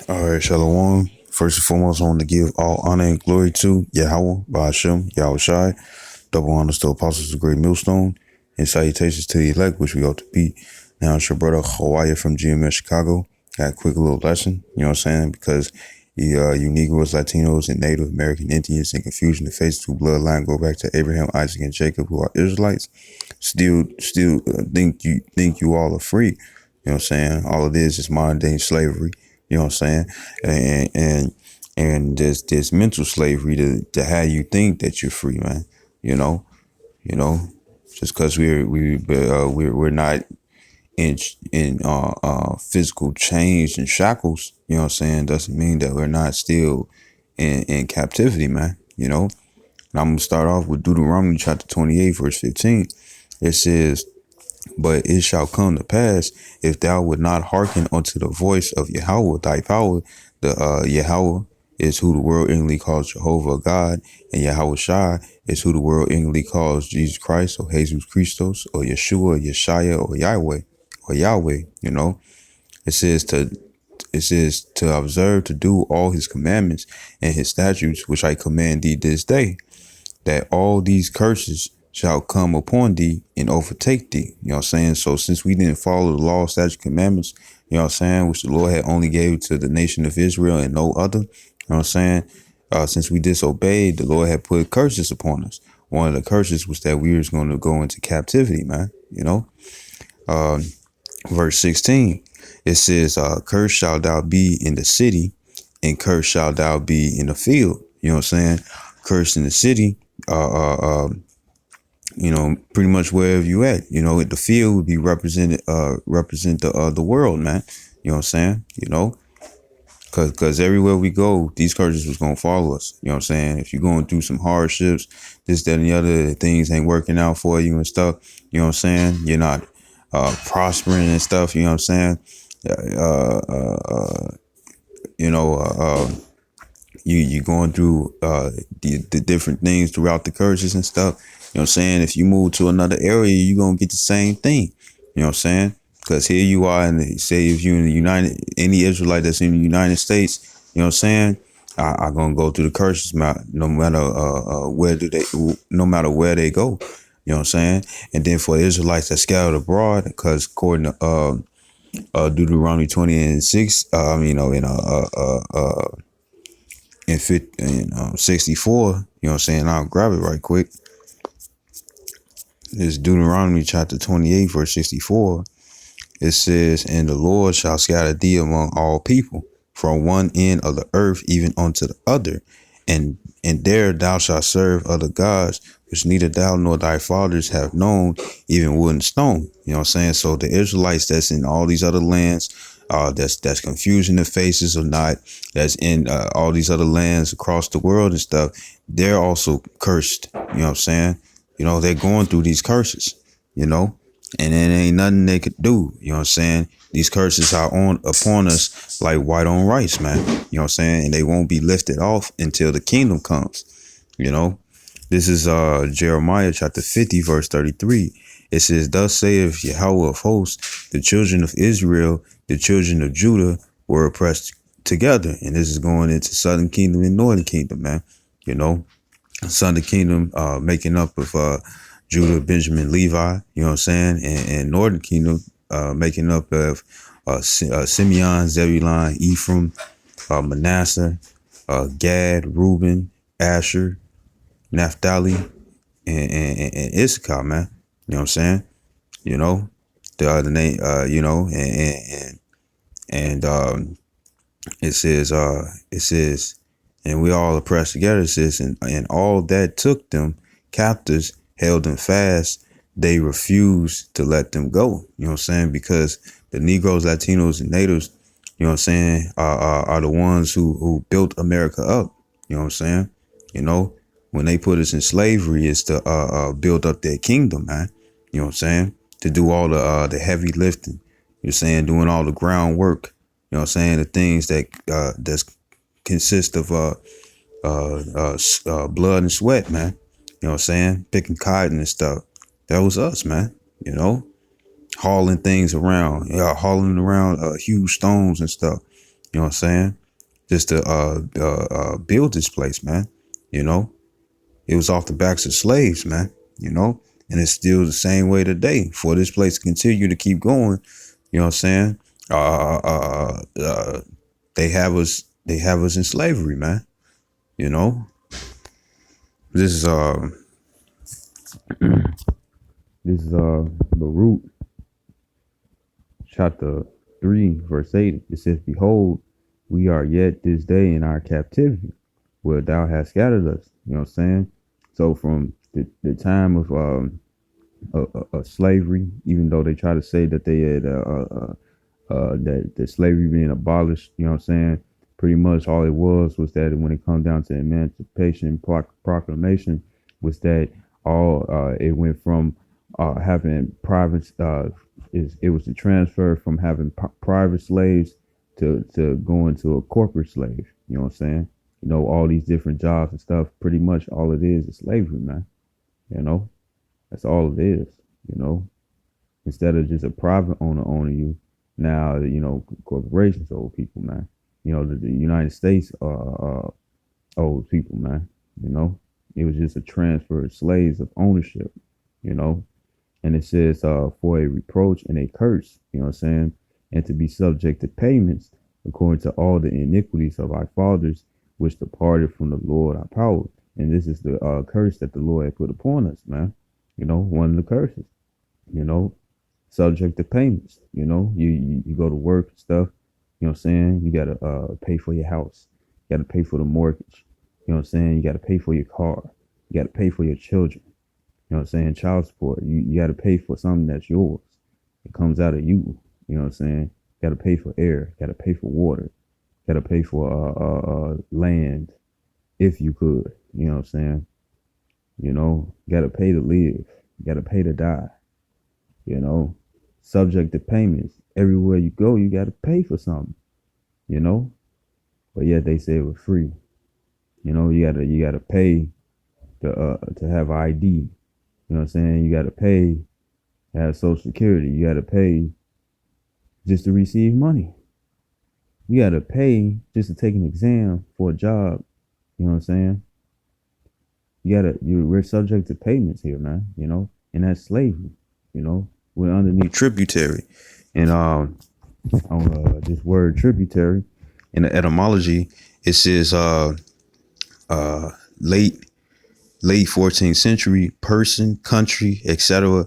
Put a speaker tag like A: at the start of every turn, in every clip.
A: All right, Shalom. First and foremost, I want to give all honor and glory to Yahweh, Bahashem, Yahweh Shai, double honors to apostles of great millstone, and salutations to the elect, which we ought to be. Now, it's your brother Hawaii from GMS Chicago. Got a quick little lesson, you know what I'm saying? Because you Negroes, Latinos, and Native American Indians in confusion to face two bloodline go back to Abraham, Isaac, and Jacob, who are Israelites. Still think you all are free. You know what I'm saying? All it is modern day slavery. You know what I'm saying? And there's mental slavery to have you think that you're free, man. You know, just because we're not in physical chains and shackles. You know what I'm saying? Doesn't mean that we're not still in captivity, man. You know. And I'm gonna start off with Deuteronomy chapter 28, verse 15. It says, "But it shall come to pass, if thou would not hearken unto the voice of Yahweh thy power, the Yahweh is who the world ignorantly calls Jehovah God, and Yahweh Shai is who the world ignorantly calls Jesus Christ, or Jesus Christos, or Yeshua, Yeshaya, or Yahweh. You know, it says to observe to do all his commandments and his statutes, which I command thee this day, that all these curses shall come upon thee and overtake thee." You know what I'm saying? So since we didn't follow the law, statutes, commandments, you know what I'm saying, which the Lord had only gave to the nation of Israel and no other, you know what I'm saying? Since we disobeyed, the Lord had put curses upon us. One of the curses was that we was going to go into captivity, man. You know, verse 16, it says, "Cursed shalt thou be in the city, and cursed shalt thou be in the field." You know what I'm saying? Cursed in the city, you know, pretty much wherever you at. You know, the field would be represent the world, man. You know what I'm saying? You know, cause everywhere we go, these curses was gonna follow us. You know what I'm saying? If you're going through some hardships, this, that, and the other, things ain't working out for you and stuff. You know what I'm saying? You're not prospering and stuff. You know what I'm saying? You know, you going through the different things throughout the curses and stuff. You know what I'm saying? If you move to another area, you're going to get the same thing. You know what I'm saying? Because here you are, and say if you're in the any Israelite that's in the United States, you know what I'm saying? Are going to go through the curses, no matter no matter where they go. You know what I'm saying? And then for the Israelites that scattered abroad, because according to Deuteronomy 20 and 6, you know, in 64, you know what I'm saying? I'll grab it right quick. It's Deuteronomy chapter 28, verse 64. It says, "And the Lord shall scatter thee among all people, from one end of the earth even unto the other, and there thou shalt serve other gods, which neither thou nor thy fathers have known, even wood and stone." You know what I'm saying? So the Israelites that's in all these other lands, that's confusing the faces or not, that's in all these other lands across the world and stuff, they're also cursed. You know what I'm saying? You know, they're going through these curses, you know, and there ain't nothing they could do. You know what I'm saying? These curses are upon us like white on rice, man. You know what I'm saying? And they won't be lifted off until the kingdom comes. You know, this is Jeremiah chapter 50, verse 33. It says, "Thus saith Yahweh of hosts, the children of Israel, the children of Judah were oppressed together." And this is going into southern kingdom and northern kingdom, man. You know, southern kingdom making up of Judah, Benjamin, Levi, you know what I'm saying? And northern kingdom making up of Simeon, Zebulun, Ephraim, Manasseh, Gad, Reuben, Asher, Naphtali, and Issachar, man. You know what I'm saying? You know, the other name, you know, and it says, "And we all oppressed together," it says, and all that took them captives held them fast. They refused to let them go. You know what I'm saying? Because the Negroes, Latinos, and Natives, you know what I'm saying, are the ones who built America up. You know what I'm saying? You know, when they put us in slavery, it's to build up their kingdom, man. You know what I'm saying? To do all the heavy lifting. You're saying, doing all the groundwork. You know what I'm saying? The things that that's consist of blood and sweat, man. You know what I'm saying? Picking cotton and stuff. That was us, man. You know, hauling things around, hauling around huge stones and stuff. You know what I'm saying? Just to build this place, man. You know, it was off the backs of slaves, man. You know, and it's still the same way today. For this place to continue to keep going, you know what I'm saying? Uh, uh, uh, they have us in slavery, man. You know, this is Baruch chapter 3, verse 8. It says, "Behold, we are yet this day in our captivity, where thou hast scattered us." You know what I'm saying? So from the time of slavery, even though they try to say that they had that slavery being abolished, you know what I'm saying? Pretty much all it was that when it comes down to Emancipation Proclamation, was that all it went from having private it was the transfer from having private slaves to going to a corporate slave. You know what I'm saying? You know, all these different jobs and stuff. Pretty much all it is slavery, man. You know, that's all it is. You know, instead of just a private owner owning you, now you know corporations own people, man. You know, the United States owes people, man. You know, it was just a transfer of slaves of ownership. You know, and it says for a reproach and a curse. You know what I'm saying? And to be subject to payments according to all the iniquities of our fathers, which departed from the Lord our power. And this is the curse that the Lord had put upon us, man. You know, one of the curses. You know, subject to payments. You know, you go to work and stuff. You know what I'm saying? You gotta pay for your house. You gotta pay for the mortgage. You know what I'm saying? You gotta pay for your car. You gotta pay for your children. You know what I'm saying? Child support. You gotta pay for something that's yours. It comes out of you. You know what I'm saying? You gotta pay for air. You gotta pay for water. You gotta pay for land if you could. You know what I'm saying? You know, you gotta pay to live. You gotta pay to die. You know, subject to payments. Everywhere you go, you got to pay for something, you know, but yet they say it was free. You know, you gotta pay to have ID. You know what I'm saying? You got to pay to have Social Security. You got to pay just to receive money. You got to pay just to take an exam for a job. You know what I'm saying? We're subject to payments here, man. You know, and that's slavery. You know, we're underneath tributary. And on this word tributary, in the etymology, it says late 14th century person, country, etc.,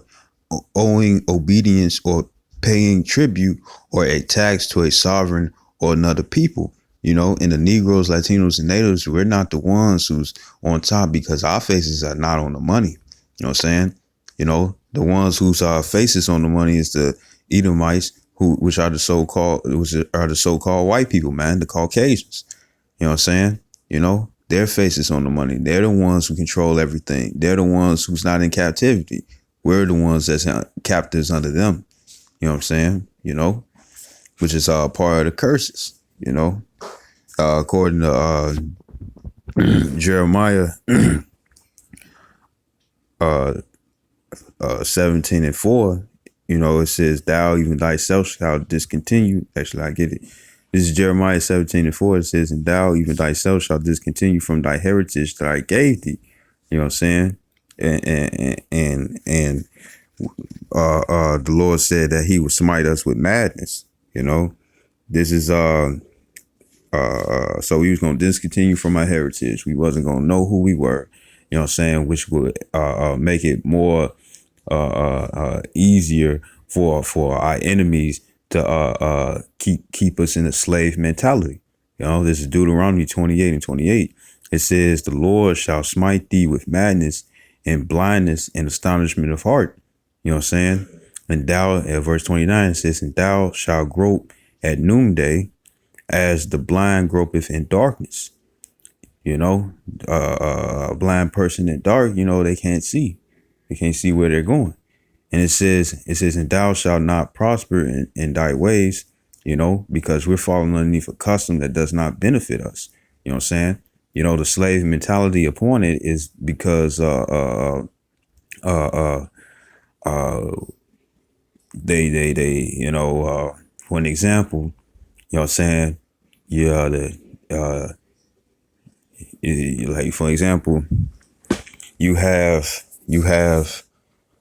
A: owing obedience or paying tribute or a tax to a sovereign or another people. You know, and the Negroes, Latinos, and Natives, we're not the ones who's on top because our faces are not on the money. You know what I'm saying? You know, the ones whose faces on the money is the Edomites, which are the so-called white people, man, the Caucasians. You know what I'm saying? You know, their faces on the money. They're the ones who control everything. They're the ones who's not in captivity. We're the ones that's captives under them. You know what I'm saying? You know, which is part of the curses. You know, according to Jeremiah 17:4, you know, it says, "Thou even thyself shalt discontinue." Actually, I get it. This is Jeremiah 17:4. It says, "And thou even thyself shalt discontinue from thy heritage that I gave thee." You know what I'm saying? And the Lord said that He would smite us with madness. You know, this is so we was gonna discontinue from our heritage. We wasn't gonna know who we were. You know what I'm saying? Which would make it more easier for our enemies to keep us in a slave mentality. You know, this is Deuteronomy 28:28. It says, "The Lord shall smite thee with madness and blindness and astonishment of heart." You know what I'm saying? And thou, verse 29 says, "And thou shalt grope at noonday as the blind gropeth in darkness." You know, a blind person in dark, you know, they can't see. They can't see where they're going. And it says, "And thou shalt not prosper in thy ways," you know, because we're falling underneath a custom that does not benefit us. You know what I'm saying? You know, the slave mentality upon it is because they you know, for an example, you know what I'm saying? Yeah, that uh, like for example, you have you have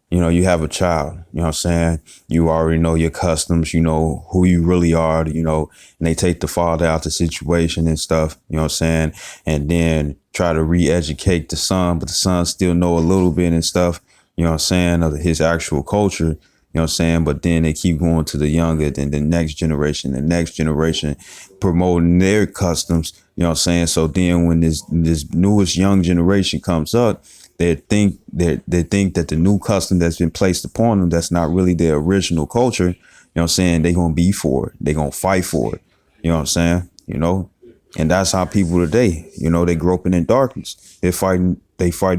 A: a child, you know what I'm saying? You already know your customs, you know who you really are, and they take the father out the situation and stuff, you know what I'm saying? And then try to re-educate the son, but the son still know a little bit and stuff, you know what I'm saying, of his actual culture, you know what I'm saying? But then they keep going to the younger, then the next generation promoting their customs, you know what I'm saying? So then when this newest young generation comes up, they think that the new custom that's been placed upon them that's not really their original culture, you know what I'm saying, they're gonna be for it. They're gonna fight for it. You know what I'm saying? And that's how people today, they groping in darkness. They fighting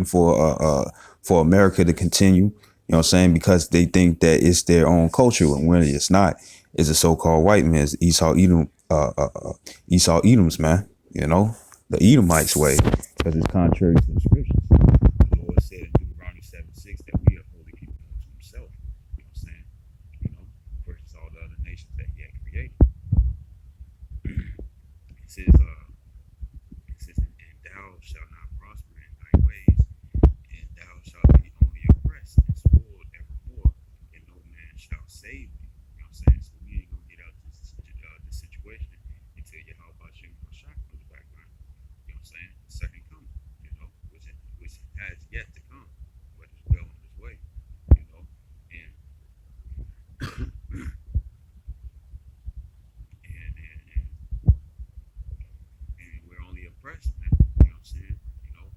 A: for America to continue, you know what I'm saying, because they think that it's their own culture when really it's not. It's a so-called white man's Esau Edom's, man, the Edomites way, because it's contrary to the scriptures. The Lord said in Deuteronomy 7:6 that we are holy people unto himself. You know what I'm saying? Versus all the other nations that he had created. It says, and thou shalt not prosper in thy ways, and thou shalt be only oppressed and spoiled evermore, and no man shall save thee. You know what I'm saying? So we ain't gonna get out this situation until Yahweh Shem Rashak comes back, man. You know what I'm saying? Second coming, which has yet to come, but is well on his way, and and we're only oppressed, man. You know what I'm saying? You got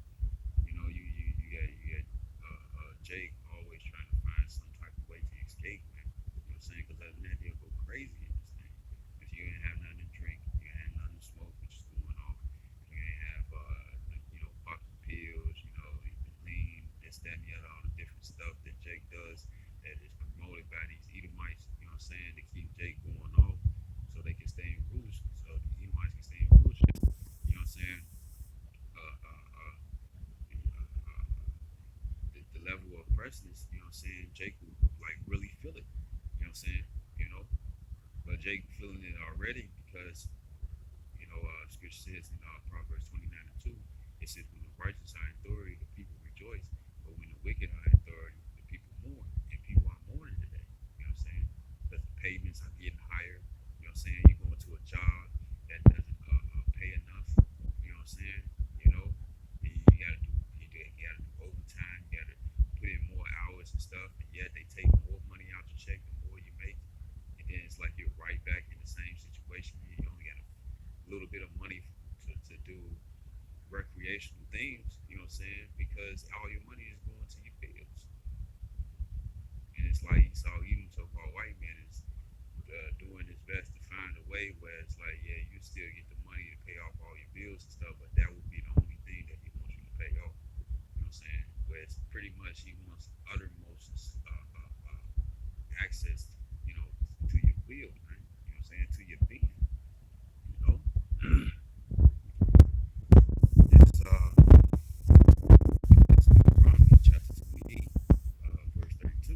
A: Jake always trying to find some type of way to escape, man. You know what I'm saying? Because other than that, he'll go crazy in this thing. If you ain't have nothing to drink, you ain't have nothing to smoke, which is going off. If you ain't have, popping pills, lean, this, that, and the other, all the different stuff that Jake does that is promoted by these Edomites, you know what I'm saying, to keep Jake going off so they can stay in rulership, so the Edomites can stay in rulership. You know what I'm saying? Uh, uh, uh, the level of oppressiveness, you know what I'm saying, Jake will like really feel it. You know what I'm saying? You know, but Jake feeling it already because scripture says in Proverbs 29:2, it says when the righteous are in authority, the people rejoice, but when the wicked are in authority, the people mourn, and people are mourning today. You know what I'm saying? Because the payments are getting higher. You know what I'm saying? You go into a job that doesn't pay enough. You know what I'm saying? You know, you gotta do overtime. You gotta put in more hours and stuff, and yet they take more money out your check the more you make, and then it's like you're right back in the same situation. You only got a little bit of money to do recreational things, you know what I'm saying? Because all your money is going to your bills. And it's like Esau Edom, so-called white man, is doing his best to find a way where it's like, yeah, you still get the money to pay off all your bills and stuff, but that would be the only thing that he wants you to pay off. You know what I'm saying? Where it's pretty much he wants uttermost access, to your will, man. You know what I'm saying? To your being, you know? It's Deuteronomy chapter 28, verse 32.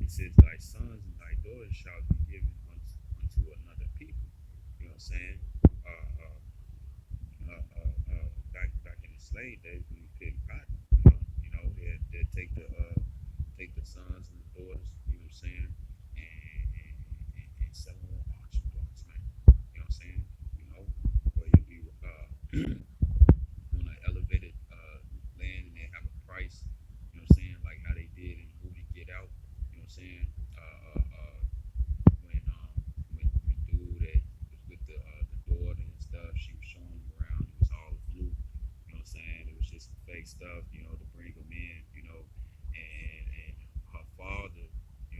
A: It says, thy sons and thy daughters shall be given unto another people. You know what I'm saying? Back in the slave days when we picked cotton, they'd take the sons and the daughters, you know what I'm saying, and sell them on auction blocks, man. You know what I'm saying? Where you'll be on an elevated land and they have a price, you know what I'm saying, like how they did in the movie Get Out, you know what I'm saying? When dude that was with the daughter and stuff, she was showing him around. It was all a fluke, you know what I'm saying? It was just some fake stuff, to bring him in, and her father, the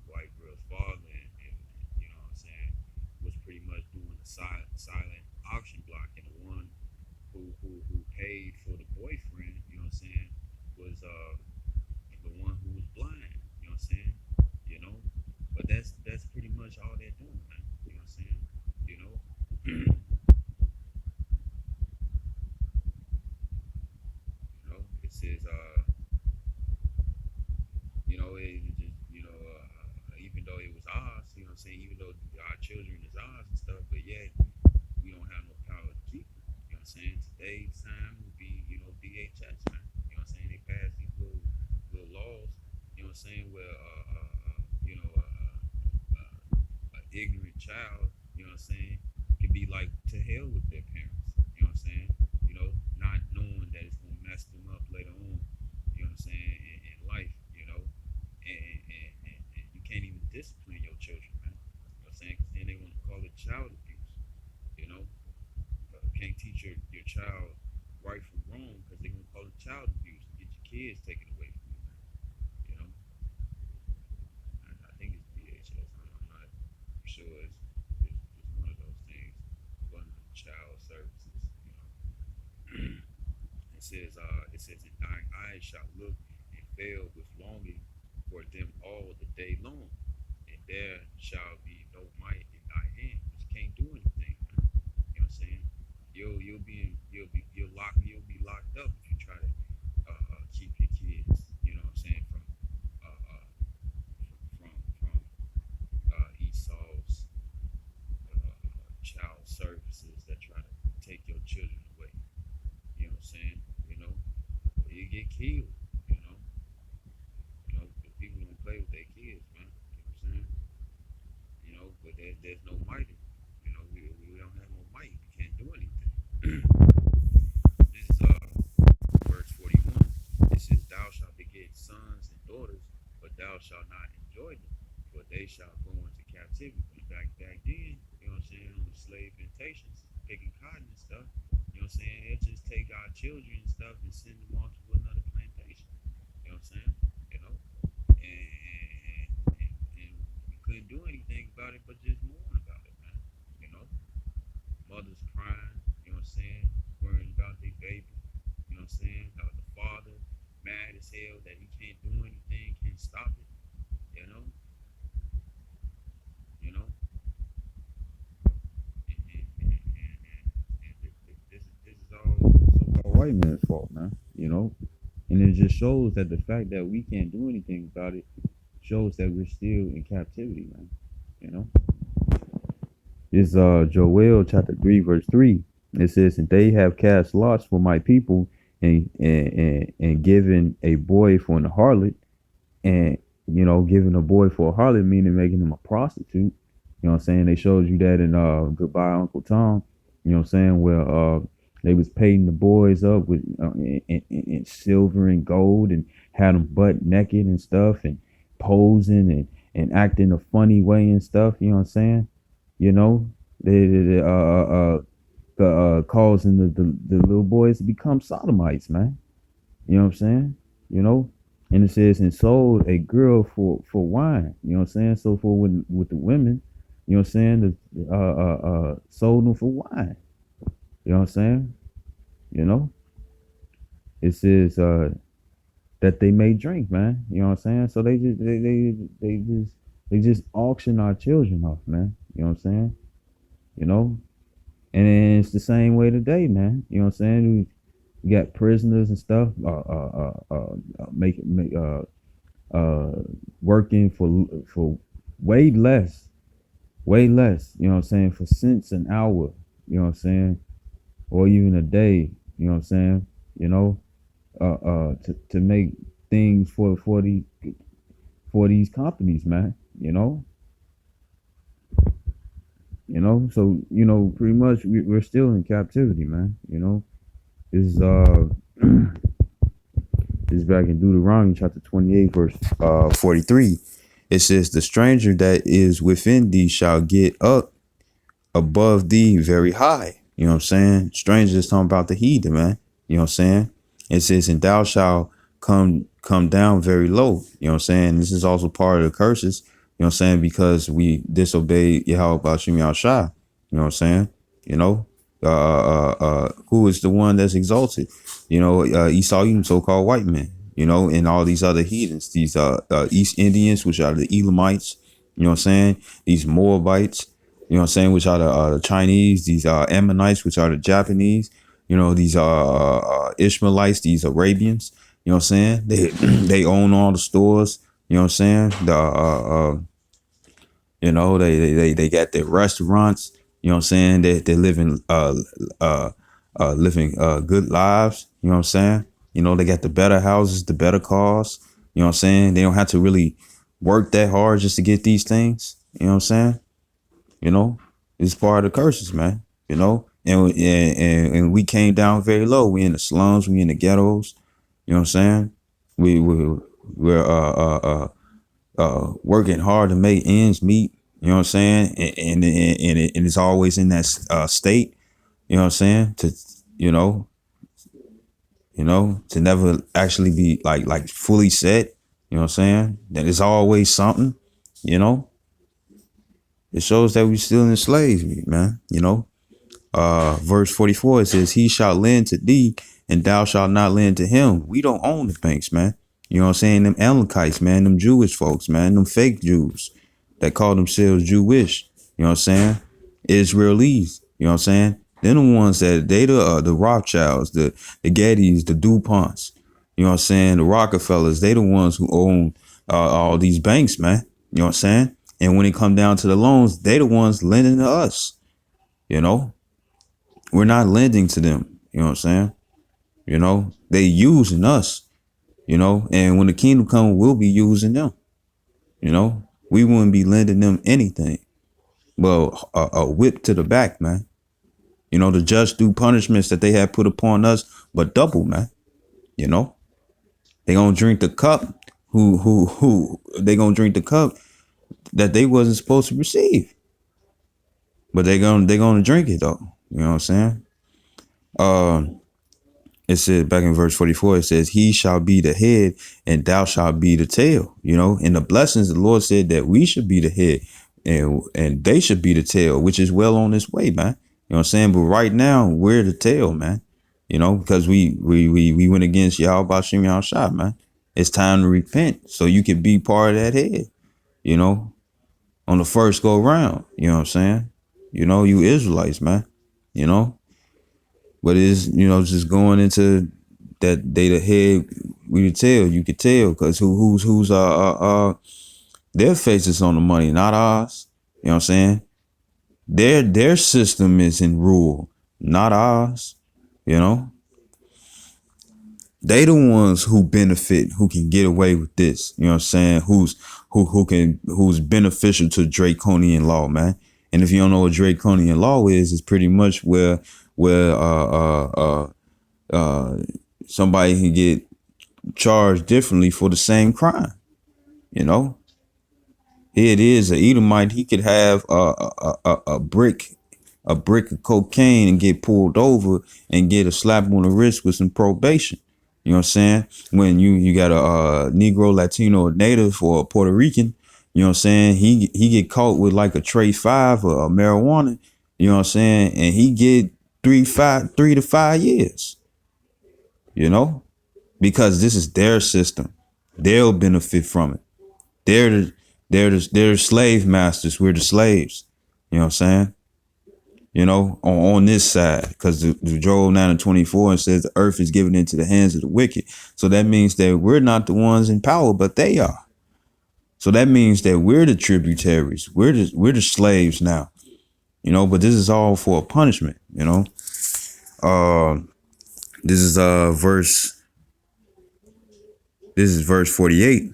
A: white girl's father, and you know what I'm saying, was pretty much doing the silent auction block, and the one who paid for the boyfriend, you know what I'm saying, was the one who was blind, you know what I'm saying, you know. But that's pretty much all they're doing, man. You know what I'm saying? You know, it says it just even though it was ours, you know what I'm saying, even though our children is ours and stuff, but yeah, I'm saying? Well, you know, an ignorant child, you know what I'm saying, can be like to hell with their parents. You know what I'm saying? You know, not knowing that it's gonna mess them up later on. You know what I'm saying? In life, you know, and you can't even discipline your children, man. You know what I'm saying? Because then they want to call it child abuse. You know, can't teach your child right from wrong because they're gonna call it child abuse and get your kids taken away from you, man. You know, I think it's DHS. I'm not sure. It's one of those things. One of the child services. You know, it says, and thine eyes shall look and fail with longing for them all the day long, and there shall be no might in thy hand. You can't do anything. You know what I'm saying? You'll be locked up if you try to keep your kids. You know what I'm saying? From Esau's child services that try to take your children away. You know what I'm saying? You know, you get killed. You know, the people don't play with their kids, man. You know what I'm saying? You know, but there's no might in it. You know, we don't have no might. We can't do anything. This is verse 41. It says, "Thou shalt beget sons and daughters, but thou shalt not enjoy them, for they shall go into captivity." Back then, you know what I'm saying, on the slave plantations, picking cotton and stuff. You know what I'm saying? They'll just take our children and stuff and send them off to another plantation. You know what I'm saying? You know, and we couldn't do anything about it, but just mourn about it, man. You know, mothers crying. You know what I'm saying? Worrying about their baby. You know what I'm saying? The father mad as hell that he can't do anything, can't stop it. You know, you know, this is all so-called white man's fault, man. You know, and it just shows that the fact that we can't do anything about it shows that we're still in captivity, man. You know, it's Joel chapter 3 verse 3. It says, "And they have cast lots for my people, and given a boy for an harlot." And you know, giving a boy for a harlot meaning making him a prostitute. You know what I'm saying? They showed you that in Goodbye Uncle Tom. You know what I'm saying? Where they was painting the boys up with in silver and gold, and had them butt naked and stuff, and posing and acting a funny way and stuff. You know what I'm saying? You know, they causing the little boys to become sodomites, man. You know what I'm saying? You know, and it says, "And sold a girl for wine." You know what I'm saying? So for with the women, you know what I'm saying? Sold them for wine. You know what I'm saying? You know, it says that they may drink, man. You know what I'm saying? So they just auction our children off, man. You know what I'm saying? You know, and it's the same way today, man. You know what I'm saying? We got prisoners and stuff, working for way less, way less. You know what I'm saying? For cents an hour. You know what I'm saying? Or even a day. You know what I'm saying? You know, to make things for these companies, man. You know. So you know, pretty much we're still in captivity, man. You know, this is this is back in Deuteronomy chapter 28, verse 43. It says, "The stranger that is within thee shall get up above thee very high." You know what I'm saying? Strangers talking about the heathen, man. You know what I'm saying? It says, "And thou shalt come down very low." You know what I'm saying? This is also part of the curses. You know what I'm saying? Because we disobeyed Yahweh Bashim Yahushua. You know what I'm saying? You know, who is the one that's exalted? You know, Esau, even so-called white men. You know, and all these other heathens, these East Indians, which are the Elamites. You know what I'm saying? These Moabites. You know what I'm saying? Which are the Chinese. These Ammonites, which are the Japanese. You know, these Ishmaelites, these Arabians. You know what I'm saying? They own all the stores. You know what I'm saying? You know, they got their restaurants. You know what I'm saying? They're living living good lives. You know what I'm saying? You know, they got the better houses, the better cars. You know what I'm saying? They don't have to really work that hard just to get these things. You know what I'm saying? You know, it's part of the curses, man. You know, and we came down very low. We in the slums, we in the ghettos. You know what I'm saying? We're working hard to make ends meet. You know what I'm saying? And it's always in that state. You know what I'm saying? To to never actually be like fully set. You know what I'm saying? That it's always something. You know, it shows that we still in slavery, man. You know, verse 44, it says, he shall lend to thee and thou shalt not lend to him. We don't own the banks, man. You know what I'm saying? Them Amalekites, man, them Jewish folks, man, them fake Jews that call themselves Jewish. You know what I'm saying? Israelis. You know what I'm saying? They're the ones that they the Rothschilds, the Gettys, the DuPonts. You know what I'm saying? The Rockefellers. They the ones who own all these banks, man. You know what I'm saying? And when it come down to the loans, they the ones lending to us. You know, we're not lending to them. You know what I'm saying? You know, they using us. You know, and when the kingdom comes, we'll be using them. You know, we wouldn't be lending them anything. Well, a whip to the back, man. You know, the just due punishments that they have put upon us, but double, man. You know, they gonna drink the cup. Who they gonna drink the cup that they wasn't supposed to receive, but they gonna drink it though. You know what I'm saying? It said back in verse 44, it says, he shall be the head and thou shalt be the tail. You know, in the blessings, the Lord said that we should be the head and they should be the tail, which is well on its way, man. You know what I'm saying? But right now we're the tail, man. You know, because we went against Yahweh Shem Yahushua, man. It's time to repent so you can be part of that head, you know, on the first go round. You know what I'm saying? You know, you Israelites, man, you know. But it's, you know, just going into that they the head, we the tail. You could tell because who's their faces on the money, not ours. You know what I'm saying? Their system is in rule, not ours. You know, they the ones who benefit, who can get away with this. You know what I'm saying? Who's beneficial to draconian law, man. And if you don't know what draconian law is, it's pretty much where somebody can get charged differently for the same crime. You know, here it is, a Edomite, he could have a brick of cocaine and get pulled over and get a slap on the wrist with some probation. You know what I'm saying? When you got a Negro, Latino, or Native, or a Puerto Rican, you know what I'm saying? He get caught with like a tray 5 or a marijuana. You know what I'm saying? And he get 3 to 5 years. You know, because this is their system. They'll benefit from it. They're the slave masters. We're the slaves. You know what I'm saying? You know, on this side, because the Joel 9:24 says the earth is given into the hands of the wicked. So that means that we're not the ones in power, but they are. So that means that we're the tributaries. We're the slaves now. You know, but this is all for a punishment. You know, this is verse 48.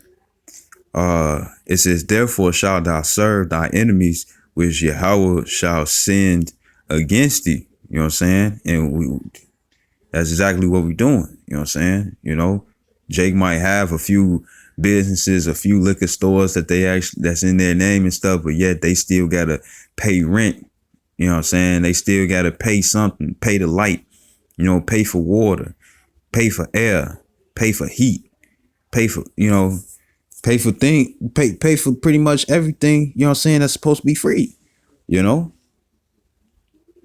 A: It says, therefore shalt thou serve thy enemies, which Yahweh shall send against thee. You know what I'm saying? And that's exactly what we're doing. You know what I'm saying? You know, Jake might have a few businesses, a few liquor stores that's in their name and stuff, but yet they still gotta pay rent. You know what I'm saying? They still gotta pay something, pay the light, you know, pay for water, pay for air, pay for heat, pay for, you know, pay for pretty much everything, you know what I'm saying, that's supposed to be free. You know,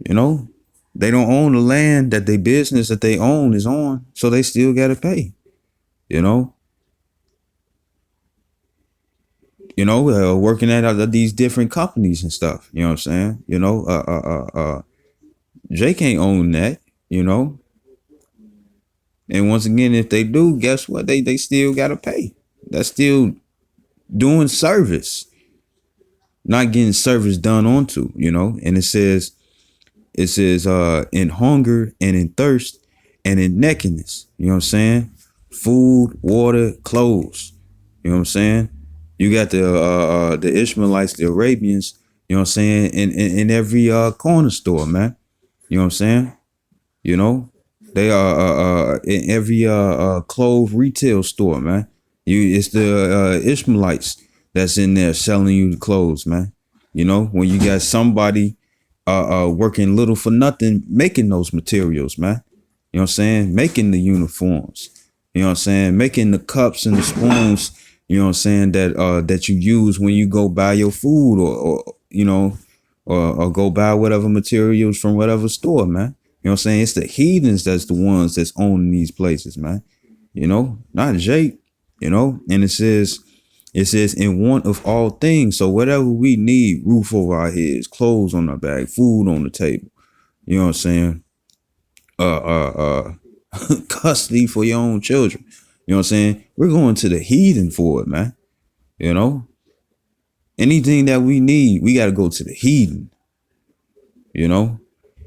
A: they don't own the land that their business that they own is on, so they still got to pay. You know, working at these different companies and stuff. You know what I'm saying? You know, Jake ain't own that. You know, and once again, if they do, guess what? They still got to pay. That's still doing service, not getting service done onto. You know, and it says in hunger and in thirst and in nakedness. You know what I'm saying? Food, water, clothes. You know what I'm saying? You got the Ishmaelites, the Arabians, you know what I'm saying, in every corner store, man. You know what I'm saying? You know, they are in every clothes retail store, man. It's the Ishmaelites that's in there selling you the clothes, man. You know, when you got somebody working little for nothing, making those materials, man. You know what I'm saying? Making the uniforms. You know what I'm saying? Making the cups and the spoons. You know what I'm saying, that you use when you go buy your food, or you know, or go buy whatever materials from whatever store, man. You know what I'm saying? It's the heathens that's the ones that's owning these places, man. You know, not Jake. You know, and it says in want of all things. So whatever we need, roof over our heads, clothes on our back, food on the table. You know what I'm saying? Custody for your own children. You know what I'm saying? We're going to the heathen for it, man. You know, anything that we need, we got to go to the heathen. You know,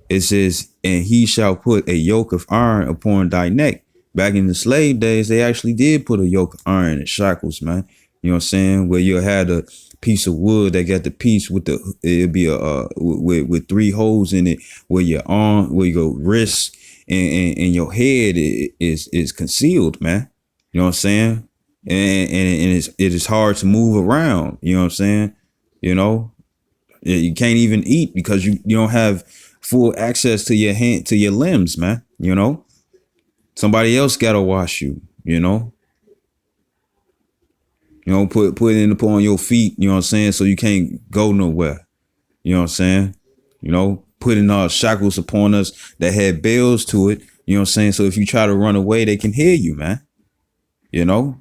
A: it says, and he shall put a yoke of iron upon thy neck. Back in the slave days, they actually did put a yoke of iron and shackles, man. You know what I'm saying? Where you had a piece of wood that got the piece with it'd be with three holes in it, where your arm, where your wrist and your head is concealed, man. You know what I'm saying? And it is hard to move around. You know what I'm saying? You know, you can't even eat because you don't have full access to your hand, to your limbs, man. You know, somebody else gotta wash you. Put it upon your feet. You know what I'm saying? So you can't go nowhere. You know what I'm saying? Putting shackles upon us that had bells to it. You know what I'm saying? So if you try to run away, they can hear you, man. You know,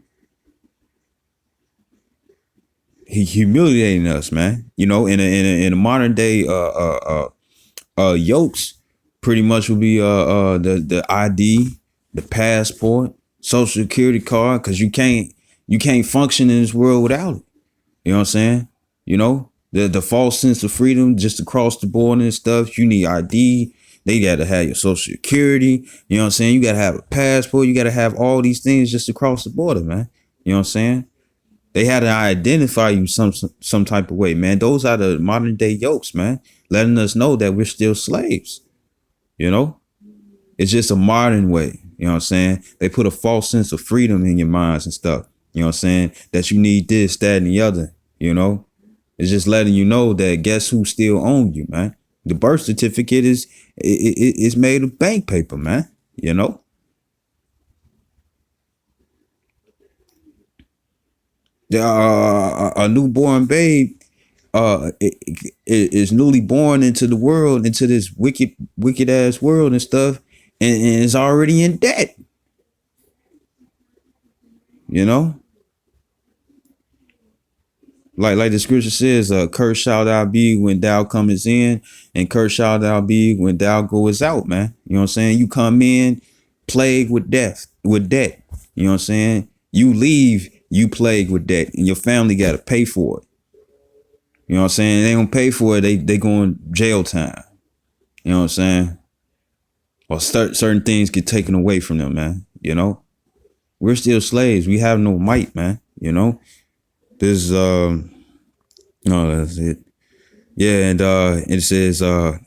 A: he humiliating us, man. You know, in a modern day yokes pretty much will be the ID, the passport, social security card, because you can't function in this world without it. You know what I'm saying? You know, the false sense of freedom just across the board and stuff. You need ID. They gotta have your social security. You know what I'm saying? You gotta have a passport. You gotta have all these things just across the border, man. You know what I'm saying? They had to identify you some type of way, man. Those are the modern day yokes, man, letting us know that we're still slaves. You know, it's just a modern way. You know what I'm saying? They put a false sense of freedom in your minds and stuff. You know what I'm saying? That you need this, that, and the other. You know, it's just letting you know that guess who still owns you, man. The birth certificate is made of bank paper, man. You know, a newborn babe is newly born into the world, into this wicked ass world and stuff, and is already in debt. You know, like the scripture says, cursed shalt thou be when thou comest in, and cursed shalt thou be when thou goest out, man. You know what I'm saying? You come in plagued with debt. You know what I'm saying? You leave, you plagued with debt, and your family got to pay for it. You know what I'm saying? They don't pay for it, they going jail time. You know what I'm saying? Or certain things get taken away from them, man. You know, we're still slaves. We have no might, man. You know, there's no, that's it. Yeah, and it says a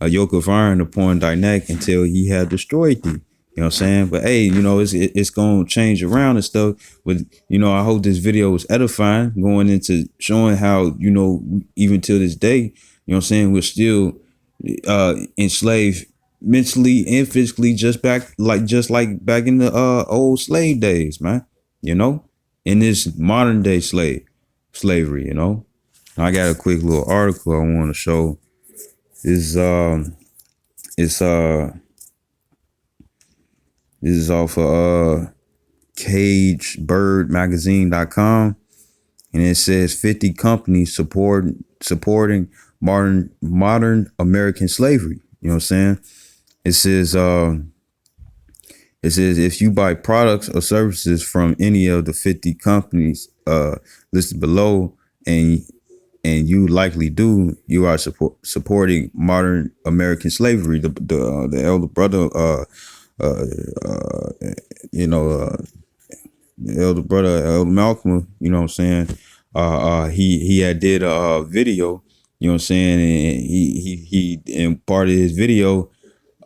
A: yoke of iron upon thy neck until he had destroyed thee. You know what I'm saying? But hey, it's gonna change around and stuff. But I hope this video was edifying, going into showing how, even till this day, what I'm saying, we're still enslaved mentally and physically, just like back in the old slave days, man. In this modern day slavery. I got a quick little article I want to show. It's This is off of cagebirdmagazine.com, and it says 50 companies supporting modern American slavery. You know what I'm saying? It says if you buy products or services from any of the 50 companies listed below, and you likely do, you are supporting modern American slavery. The elder brother, the elder brother, Elder Malcolm, you know what I'm saying? He had did a video, you know what I'm saying? And he in part of his video,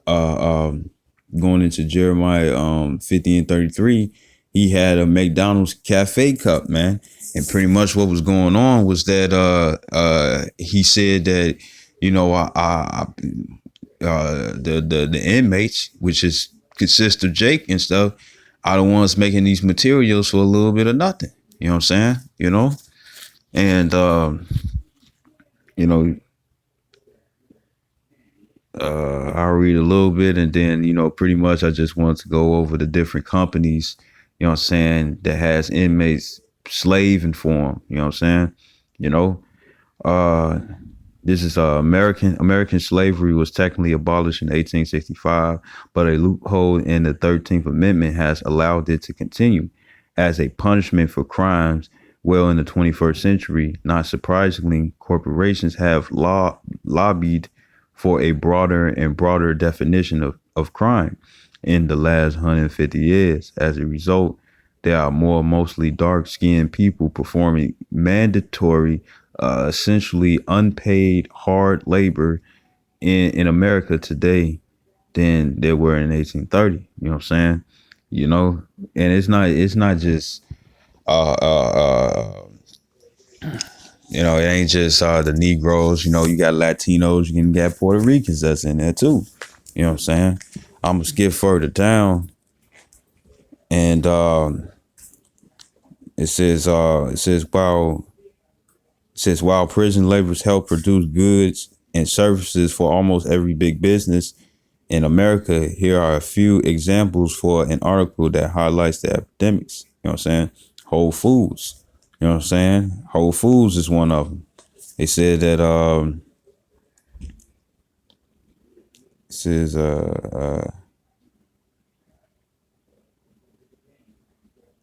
A: going into Jeremiah 50 and 33, he had a McDonald's cafe cup, man. And pretty much what was going on was that he said that, you know, the inmates, which is consists of Jake and stuff, are the ones making these materials for a little bit of nothing. You know what I'm saying? You know? And you know, I'll read a little bit and then, you know, pretty much I just want to go over the different companies, you know what I'm saying, that has inmates slaving for them, you know what I'm saying? You know, uh, this is American slavery was technically abolished in 1865, but a loophole in the 13th Amendment has allowed it to continue as a punishment for crimes. Well, in the 21st century, not surprisingly, corporations have lobbied for a broader and broader definition of crime in the last 150 years. As a result, there are more mostly dark-skinned people performing mandatory, essentially unpaid hard labor in America today than there were in 1830. You know what I'm saying? You know, and it's not just you know, it ain't just the Negroes. You know, you got Latinos, you can get Puerto Ricans that's in there too. You know what I'm saying? I'm gonna skip further down, and it says while prison labors help produce goods and services for almost every big business in America, here are a few examples for an article that highlights the epidemics. You know what I'm saying? Whole Foods. You know what I'm saying? Whole Foods is one of them. They said that it says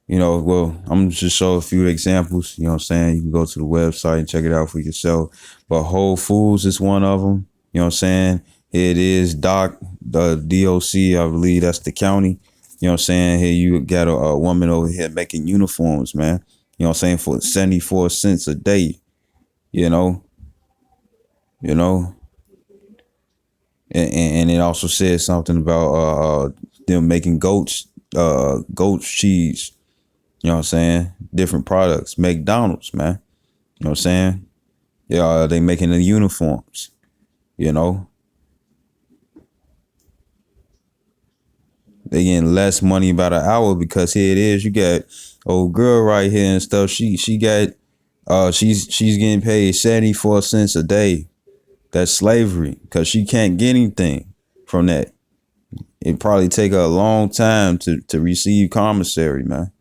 A: you know, well, I'm just show a few examples. You know what I'm saying? You can go to the website and check it out for yourself. But Whole Foods is one of them. You know what I'm saying? Here it is, the DOC, I believe that's the county. You know what I'm saying? Here you got a woman over here making uniforms, man. You know what I'm saying? For 74 cents a day. You know, you know. And it also says something about them making goat's cheese. You know what I'm saying? Different products. McDonald's, man. You know what I'm saying? Yeah, they making the uniforms. You know? They getting less money about an hour because here it is. You got old girl right here and stuff. She got she's getting paid 74 cents a day. That's slavery because she can't get anything from that. It probably take her a long time to receive commissary, man.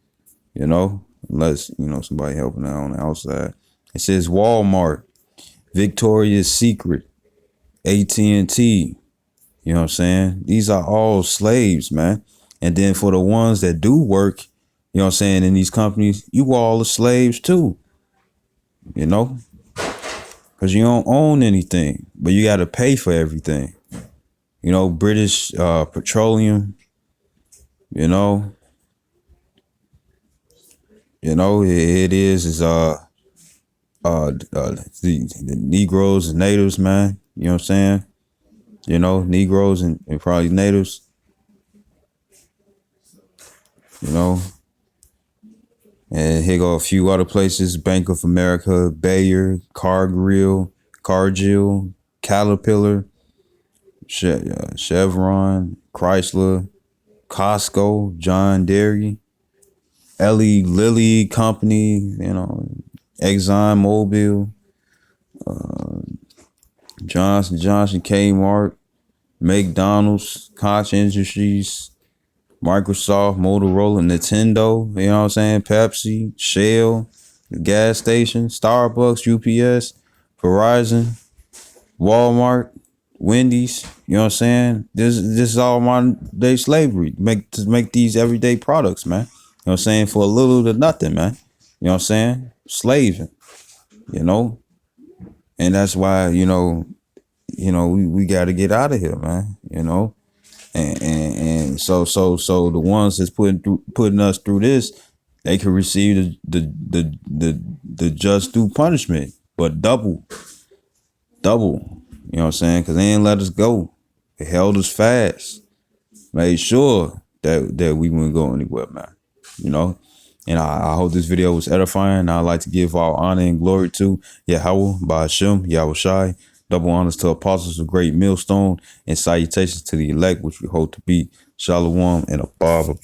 A: You know, unless, you know, somebody helping out on the outside. It says Walmart, Victoria's Secret, AT&T. You know what I'm saying? These are all slaves, man. And then for the ones that do work, you know what I'm saying, in these companies, you all are slaves too. You know? Because you don't own anything, but you got to pay for everything. You know, British Petroleum, you know. You know, it is the Negroes and natives, man. You know what I'm saying? You know, Negroes and probably natives. You know. And here go a few other places: Bank of America, Bayer, Cargill, Caterpillar, Chevron, Chrysler, Costco, John Deere, Eli Lilly Company, you know, Exxon Mobil, Johnson Johnson, Kmart, McDonald's, Koch Industries, Microsoft, Motorola, Nintendo, you know what I'm saying? Pepsi, Shell, the gas station, Starbucks, UPS, Verizon, Walmart, Wendy's, you know what I'm saying? This is all modern day slavery to make these everyday products, man. You know what I'm saying? For a little to nothing, man. You know what I'm saying? Slaving, you know? And that's why, we got to get out of here, man, you know? And so the ones that's putting us through this, they could receive the just due punishment, but double. You know what I'm saying? Because they ain't let us go. They held us fast. Made sure that we wouldn't go anywhere, man. You know? And I hope this video was edifying. I'd like to give all honor and glory to Yahweh, Ba'ashem, Yahweh Shai. Double honors to apostles of great millstone, and salutations to the elect, which we hope to be Shalom and Abba.